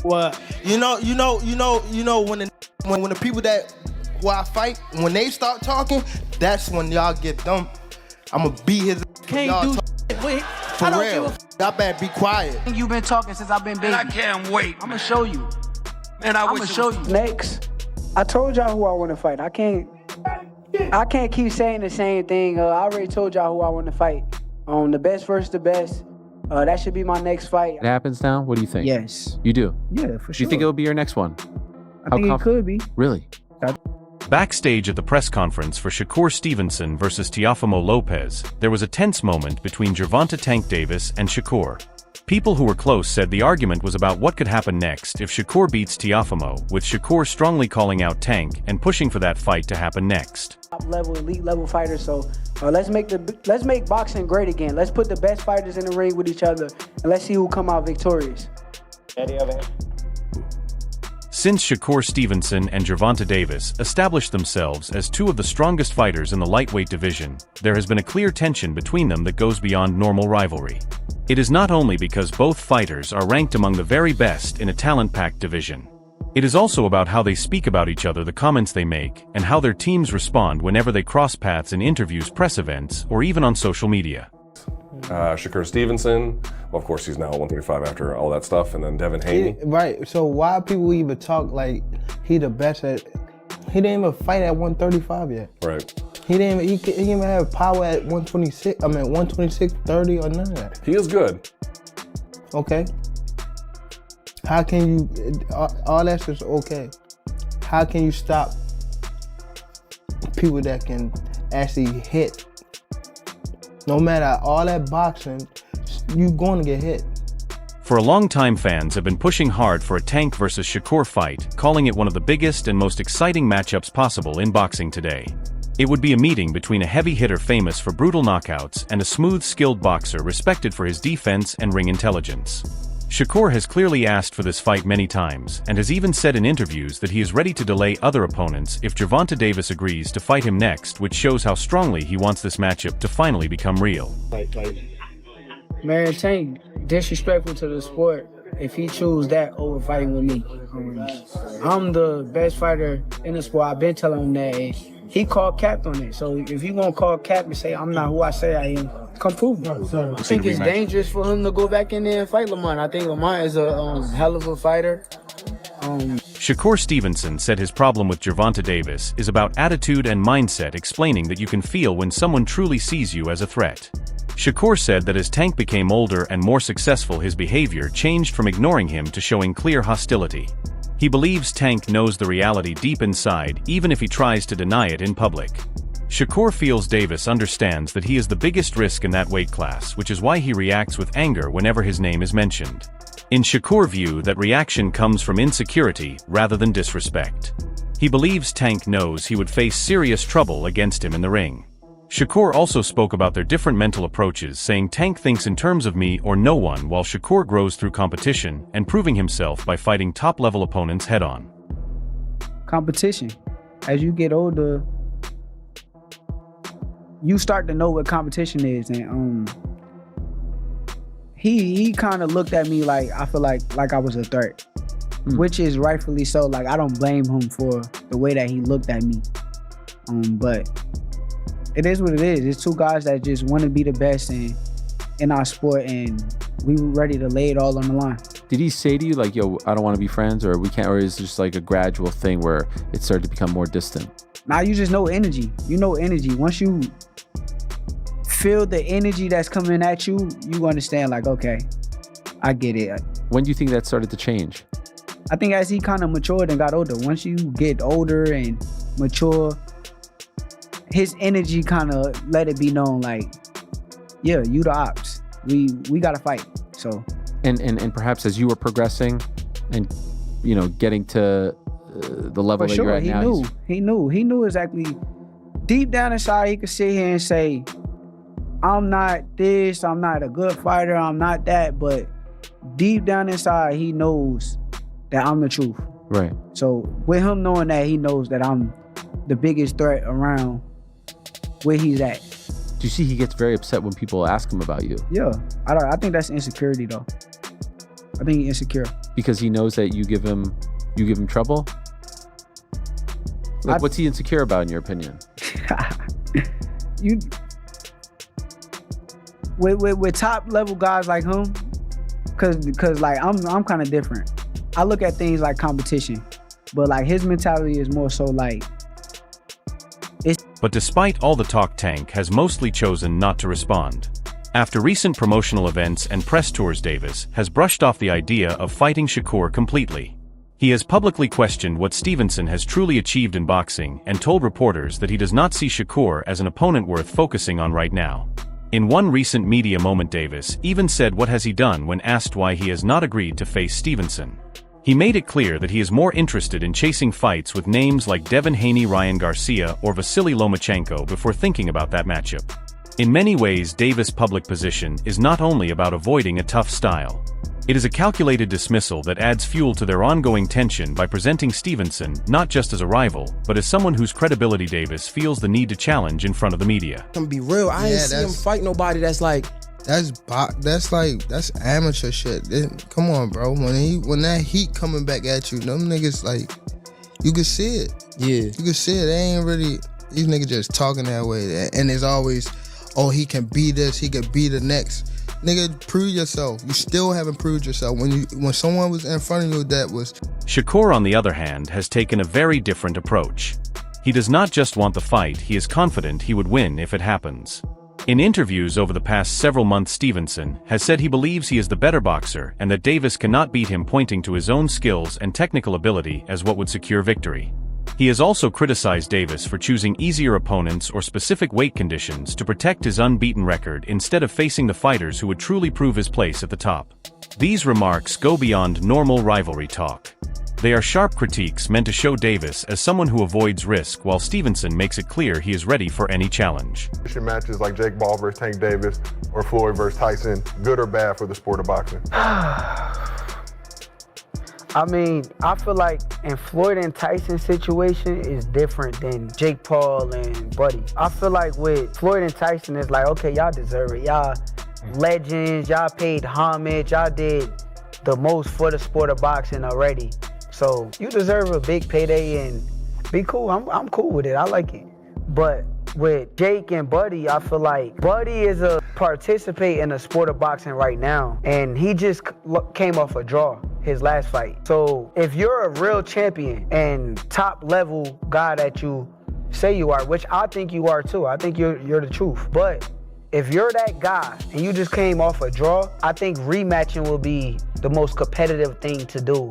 What? You know when the people that who I fight, when they start talking, that's when y'all get them. I'ma beat his. Can't do shit. Wait, For I don't real. give Y'all better be quiet. You've been talking since I've been baby. Man, I can't wait. I'm gonna show you. Man, I'm gonna show you. Next, I told y'all who I want to fight. I can't keep saying the same thing. I already told y'all who I want to fight. The best versus the best. That should be my next fight. It happens now? What do you think? Yes. You do? Yeah, for Do sure. you think it'll be your next one? I think it could be. Really? Backstage at the press conference for Shakur Stevenson versus Teofimo Lopez, there was a tense moment between Gervonta "Tank" Davis and Shakur. People who were close said the argument was about what could happen next if Shakur beats Teofimo, with Shakur strongly calling out Tank and pushing for that fight to happen next. Top level, elite level fighters. So let's make boxing great again. Let's put the best fighters in the ring with each other, and let's see who come out victorious. Since Shakur Stevenson and Gervonta Davis established themselves as two of the strongest fighters in the lightweight division, there has been a clear tension between them that goes beyond normal rivalry. It is not only because both fighters are ranked among the very best in a talent-packed division. It is also about how they speak about each other, the comments they make, and how their teams respond whenever they cross paths in interviews, press events, or even on social media. Shakur Stevenson, well, of course he's now 135 after all that stuff, and then Devin Haney. Right, so why people even talk like he the best at, he didn't even fight at 135 yet. Right. He didn't even have power at 126, 126, 30 or none of that. He is good. Okay. How can you, all that's just okay. How can you stop people that can actually hit? No matter all that boxing, you're going to get hit. For a long time, fans have been pushing hard for a Tank versus Shakur fight, calling it one of the biggest and most exciting matchups possible in boxing today. It would be a meeting between a heavy hitter famous for brutal knockouts and a smooth, skilled boxer respected for his defense and ring intelligence. Shakur has clearly asked for this fight many times, and has even said in interviews that he is ready to delay other opponents if Gervonta Davis agrees to fight him next, which shows how strongly he wants this matchup to finally become real. Man, Tank disrespectful to the sport if he choose that over fighting with me. I'm the best fighter in the sport. I've been telling him that. And he called cap on it. So if you gonna call cap and say I'm not who I say I am, come prove it. I think it's dangerous for him to go back in there and fight Lamont. I think Lamont is a hell of a fighter. Shakur Stevenson said his problem with Gervonta Davis is about attitude and mindset, explaining that you can feel when someone truly sees you as a threat. Shakur said that as Tank became older and more successful, his behavior changed from ignoring him to showing clear hostility. He believes Tank knows the reality deep inside, even if he tries to deny it in public. Shakur feels Davis understands that he is the biggest risk in that weight class, which is why he reacts with anger whenever his name is mentioned. In Shakur's view, that reaction comes from insecurity rather than disrespect. He believes Tank knows he would face serious trouble against him in the ring. Shakur also spoke about their different mental approaches, saying Tank thinks in terms of me or no one, while Shakur grows through competition and proving himself by fighting top-level opponents head-on. Competition. As you get older, you start to know what competition is, and he kind of looked at me like, I feel like I was a threat, which is rightfully so. Like, I don't blame him for the way that he looked at me, but it is what it is. It's two guys that just want to be the best in our sport, and we were ready to lay it all on the line. Did he say to you like, yo, I don't want to be friends, or we can't, or is it just like a gradual thing where it started to become more distant? Now you just know energy. You know energy. Once you feel the energy that's coming at you, you understand like, okay, I get it. When do you think that started to change? I think as he kind of matured and got older. Once you get older and mature, his energy kind of let it be known like, yeah, you the ops. We got to fight. So. And perhaps as you were progressing and, you know, getting to the level that you're at now. He knew exactly. Deep down inside, he could sit here and say, I'm not this, I'm not a good fighter, I'm not that, but deep down inside, he knows that I'm the truth. Right. So with him knowing that, he knows that I'm the biggest threat around where he's at. Do you see he gets very upset when people ask him about you? Yeah, I think that's insecurity though. I think he's insecure. Because he knows that you give him trouble? Like, what's he insecure about in your opinion? With top level guys like him, cause like I'm kind of different. I look at things like competition, but like his mentality is more so like. But despite all the talk, Tank has mostly chosen not to respond. After recent promotional events and press tours, Davis has brushed off the idea of fighting Shakur completely. He has publicly questioned what Stevenson has truly achieved in boxing and told reporters that he does not see Shakur as an opponent worth focusing on right now. In one recent media moment, Davis even said what has he done when asked why he has not agreed to face Stevenson. He made it clear that he is more interested in chasing fights with names like Devin Haney, Ryan Garcia, or Vasily Lomachenko before thinking about that matchup. In many ways, Davis' public position is not only about avoiding a tough style. It is a calculated dismissal that adds fuel to their ongoing tension by presenting Stevenson not just as a rival, but as someone whose credibility Davis feels the need to challenge in front of the media. I'm gonna be real, I ain't see him fight nobody that's like... That's amateur shit. Come on, bro. When that heat coming back at you, them niggas like, you can see it. Yeah. You can see it. They ain't really, these niggas just talking that way. And it's always, oh, he can be this, he can be the next. Nigga, prove yourself. You still haven't proved yourself. When someone was in front of you that was... Shakur, on the other hand, has taken a very different approach. He does not just want the fight, he is confident he would win if it happens. In interviews over the past several months, Stevenson has said he believes he is the better boxer and that Davis cannot beat him, pointing to his own skills and technical ability as what would secure victory. He has also criticized Davis for choosing easier opponents or specific weight conditions to protect his unbeaten record instead of facing the fighters who would truly prove his place at the top. These remarks go beyond normal rivalry talk. They are sharp critiques meant to show Davis as someone who avoids risk, while Stevenson makes it clear he is ready for any challenge. Matches like Jake Paul versus Tank Davis or Floyd versus Tyson, good or bad for the sport of boxing? I mean, I feel like in Floyd and Tyson situation is different than Jake Paul and Buddy. I feel like with Floyd and Tyson, it's like, okay, y'all deserve it. Y'all legends, y'all paid homage, y'all did the most for the sport of boxing already. So you deserve a big payday and be cool. I'm cool with it. I like it. But with Jake and Buddy, I feel like Buddy is a participate in the sport of boxing right now, and he just came off a draw his last fight. So if you're a real champion and top level guy that you say you are, which I think you are too, I think you're the truth. But if you're that guy and you just came off a draw, I think rematching will be the most competitive thing to do.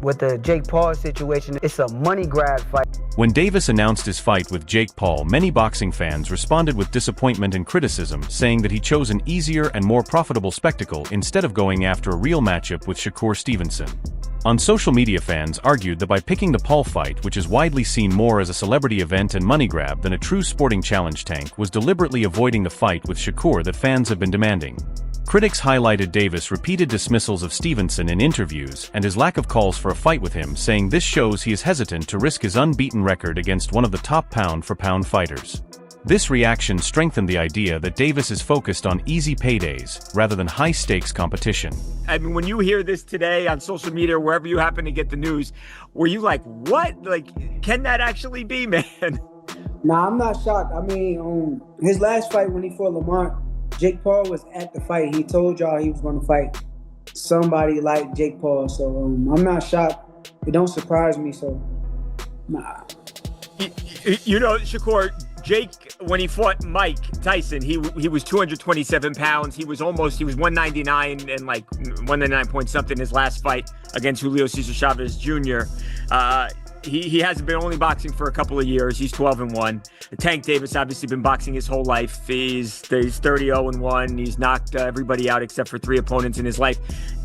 With the Jake Paul situation, it's a money grab fight. When Davis announced his fight with Jake Paul, many boxing fans responded with disappointment and criticism, saying that he chose an easier and more profitable spectacle instead of going after a real matchup with Shakur Stevenson. On social media, fans argued that by picking the Paul fight, which is widely seen more as a celebrity event and money grab than a true sporting challenge, Tank was deliberately avoiding the fight with Shakur that fans have been demanding. Critics highlighted Davis' repeated dismissals of Stevenson in interviews and his lack of calls for a fight with him, saying this shows he is hesitant to risk his unbeaten record against one of the top pound-for-pound fighters. This reaction strengthened the idea that Davis is focused on easy paydays rather than high-stakes competition. I mean, when you hear this today on social media or wherever you happen to get the news, were you like, what? Like, can that actually be, man? Nah, I'm not shocked. I mean, his last fight when he fought Lamont, Jake Paul was at the fight. He told y'all he was going to fight somebody like Jake Paul. So I'm not shocked. It don't surprise me. So, nah. You know, Shakur, Jake, when he fought Mike Tyson, he was 227 pounds. He was 199 and like 199 point something his last fight against Julio Cesar Chavez Jr. He hasn't been only boxing for a couple of years. He's 12-1. Tank Davis obviously been boxing his whole life. He's 30-1. He's knocked everybody out except for 3 opponents in his life.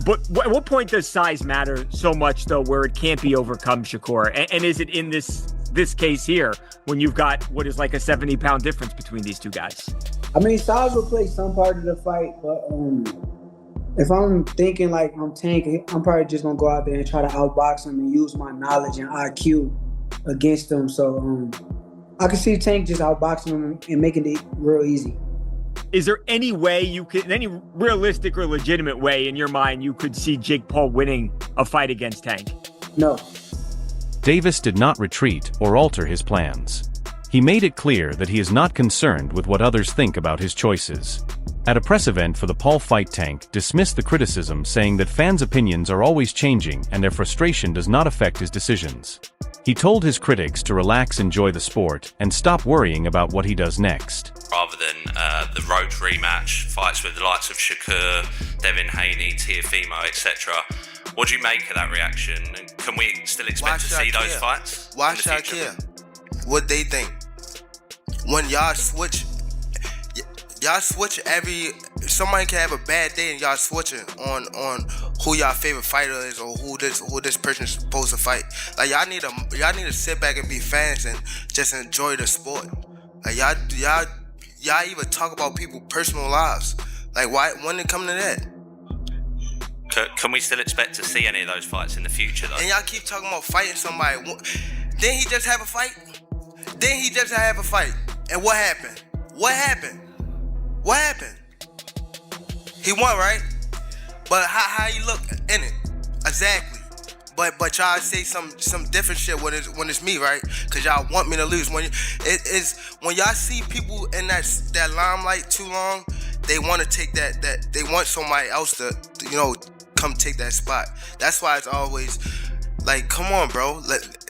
But at what point does size matter so much, though, where it can't be overcome, Shakur? And is it in this case here when you've got what is like a 70-pound difference between these two guys? I mean, size will play some part of the fight, but if I'm thinking like I'm Tank, I'm probably just gonna go out there and try to outbox him and use my knowledge and IQ against him. So I can see Tank just outboxing him and making it real easy. Is there any way you could, any realistic or legitimate way in your mind, you could see Jake Paul winning a fight against Tank? No. Davis did not retreat or alter his plans. He made it clear that he is not concerned with what others think about his choices. At a press event for the Paul fight, Tank dismissed the criticism, saying that fans' opinions are always changing and their frustration does not affect his decisions. He told his critics to relax, enjoy the sport, and stop worrying about what he does next. Rather than the road rematch, fights with the likes of Shakur, Devin Haney, Teofimo, etc. What do you make of that reaction? And can we still expect to see those fights? Why should I care? What they think? When y'all switch somebody can have a bad day and y'all switching on who y'all favorite fighter is or who this person is supposed to fight. Like y'all need to sit back and be fans and just enjoy the sport. Like y'all even talk about people's personal lives. Like why when it come to that? Can we still expect to see any of those fights in the future though? And y'all keep talking about fighting somebody. Didn't he just have a fight? And what happened? What happened? He won, right? But how he look in it? Exactly. But y'all say some different shit when it's me, right? Cause y'all want me to lose. When y'all see people in that limelight too long, they want to take that they want somebody else to come take that spot. That's why it's always like, come on, bro.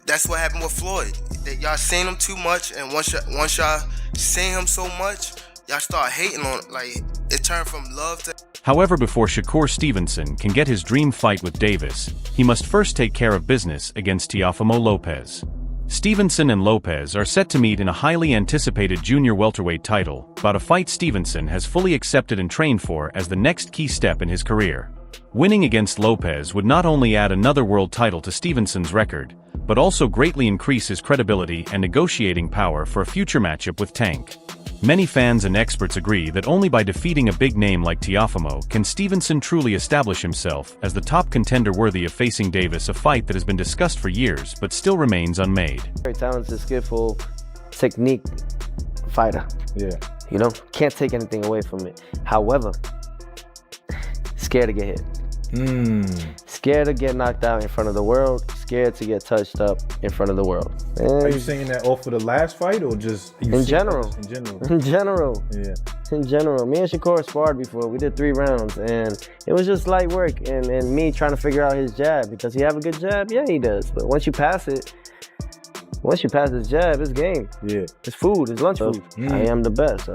That's what happened with Floyd. Y'all seen him too much, and once y'all seen him so much, y'all start hating on it. Like it turned from love to. However, before Shakur Stevenson can get his dream fight with Davis, he must first take care of business against Teofimo Lopez. Stevenson and Lopez are set to meet in a highly anticipated junior welterweight title bout, a fight Stevenson has fully accepted and trained for as the next key step in his career. Winning against Lopez would not only add another world title to Stevenson's record, but also greatly increase his credibility and negotiating power for a future matchup with Tank. Many fans and experts agree that only by defeating a big name like Teofimo can Stevenson truly establish himself as the top contender worthy of facing Davis, a fight that has been discussed for years but still remains unmade. Very talented, skillful, technique fighter. Yeah. Can't take anything away from it. However, scared to get hit. Scared to get knocked out in front of the world. Scared to get touched up in front of the world. Are you saying that off of the last fight or just in general? In general. Yeah. In general. Me and Shakur sparred before. We did 3 rounds, and it was just light work. And me trying to figure out his jab. Does he have a good jab? Yeah, he does. But once you pass his jab, it's game. Yeah. It's food. It's lunch food. I am the best.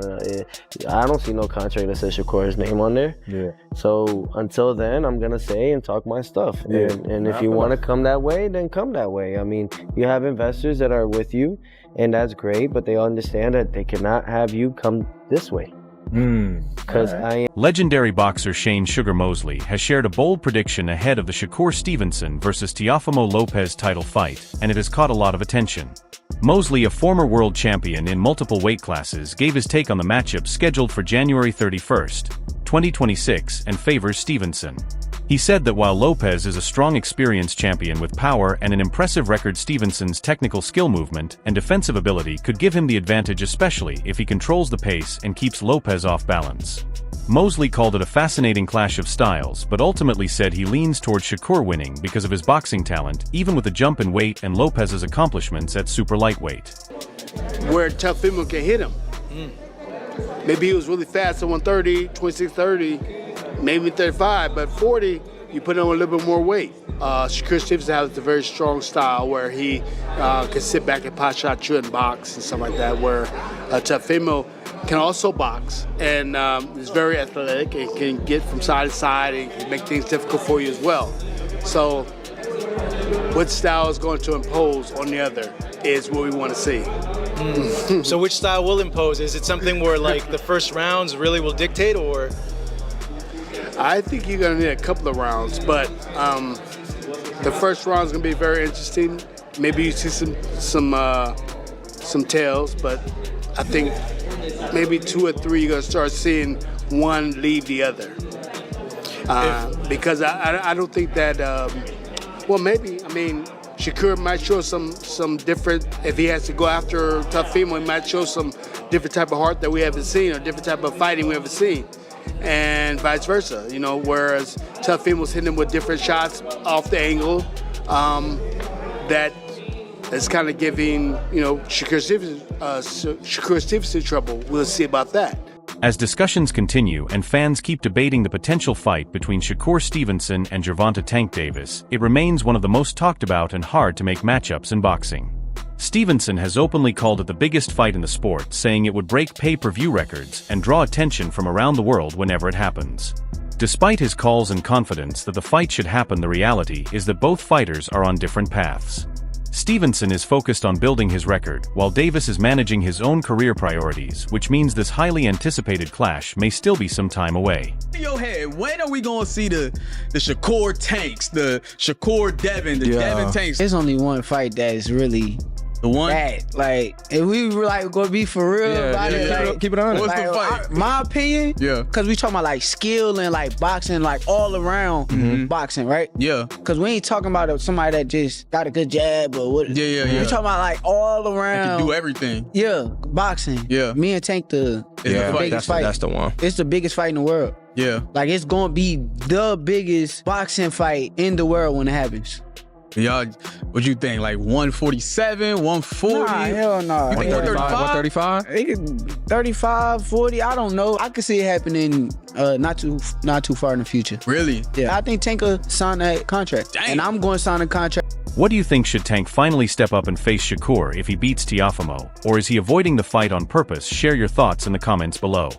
I don't see no contract that says Shakur's name on there. Yeah. So until then, I'm going to say and talk my stuff. Yeah. And if you want to come that way, then come that way. I mean, you have investors that are with you, and that's great, but they understand that they cannot have you come this way. Because Legendary boxer Shane Sugar Mosley has shared a bold prediction ahead of the Shakur Stevenson versus Teofimo Lopez title fight, and it has caught a lot of attention. Mosley, a former world champion in multiple weight classes, gave his take on the matchup scheduled for January 31st, 2026, and favors Stevenson. He said that while Lopez is a strong, experienced champion with power and an impressive record, Stevenson's technical skill, movement, and defensive ability could give him the advantage, especially if he controls the pace and keeps Lopez off balance. Mosley called it a fascinating clash of styles, but ultimately said he leans towards Shakur winning because of his boxing talent, even with a jump in weight, and Lopez's accomplishments at super lightweight. Where Teofimo can hit him. Maybe he was really fast at 130, 26-30, maybe 35, but 40, you put on a little bit more weight. Shakur Stevenson has a very strong style where he can sit back and pot shot you and box and stuff like that, where Teofimo can also box and is very athletic and can get from side to side and can make things difficult for you as well. So what style is going to impose on the other is what we want to see. So which style will impose? Is it something where like the first rounds really will dictate, or? I think you're going to need a couple of rounds, but the first round is going to be very interesting. Maybe you see some tails, but I think maybe 2 or 3 you're going to start seeing one leave the other. Because I don't think that, well, maybe, I mean, Shakur might show some different, if he has to go after Teofimo, he might show some different type of heart that we haven't seen, or different type of fighting we haven't seen, and vice versa. You know, whereas Teofimo's hitting him with different shots off the angle, that is kind of giving Shakur Stevenson trouble. We'll see about that. As discussions continue and fans keep debating the potential fight between Shakur Stevenson and Gervonta Tank Davis, it remains one of the most talked about and hard to make matchups in boxing. Stevenson has openly called it the biggest fight in the sport, saying it would break pay-per-view records and draw attention from around the world whenever it happens. Despite his calls and confidence that the fight should happen, the reality is that both fighters are on different paths. Stevenson is focused on building his record, while Davis is managing his own career priorities, which means this highly anticipated clash may still be some time away. In your head, when are we gonna see the Shakur Tanks, the Shakur Devin, the Devin Tanks? There's only one fight that is really the one. Bad. Like, if we were like gonna be for real about it, like, keep it honest. What's the fight? My opinion, because we talking about like skill and like boxing, like all around boxing, right? Yeah. Because we ain't talking about somebody that just got a good jab or what. Yeah. We talking about like all around. They can do everything. Yeah, boxing. Yeah. Me and Tank the biggest fight. That's the one. It's the biggest fight in the world. Yeah. Like, it's gonna be the biggest boxing fight in the world when it happens. Y'all, what you think? Like 147, 140? Nah, hell no. You think 135? 35, 40, I don't know. I could see it happening not too far in the future. Really? Yeah. I think Tank will sign that contract. Dang. And I'm going to sign a contract. What do you think? Should Tank finally step up and face Shakur if he beats Teofimo? Or is he avoiding the fight on purpose? Share your thoughts in the comments below.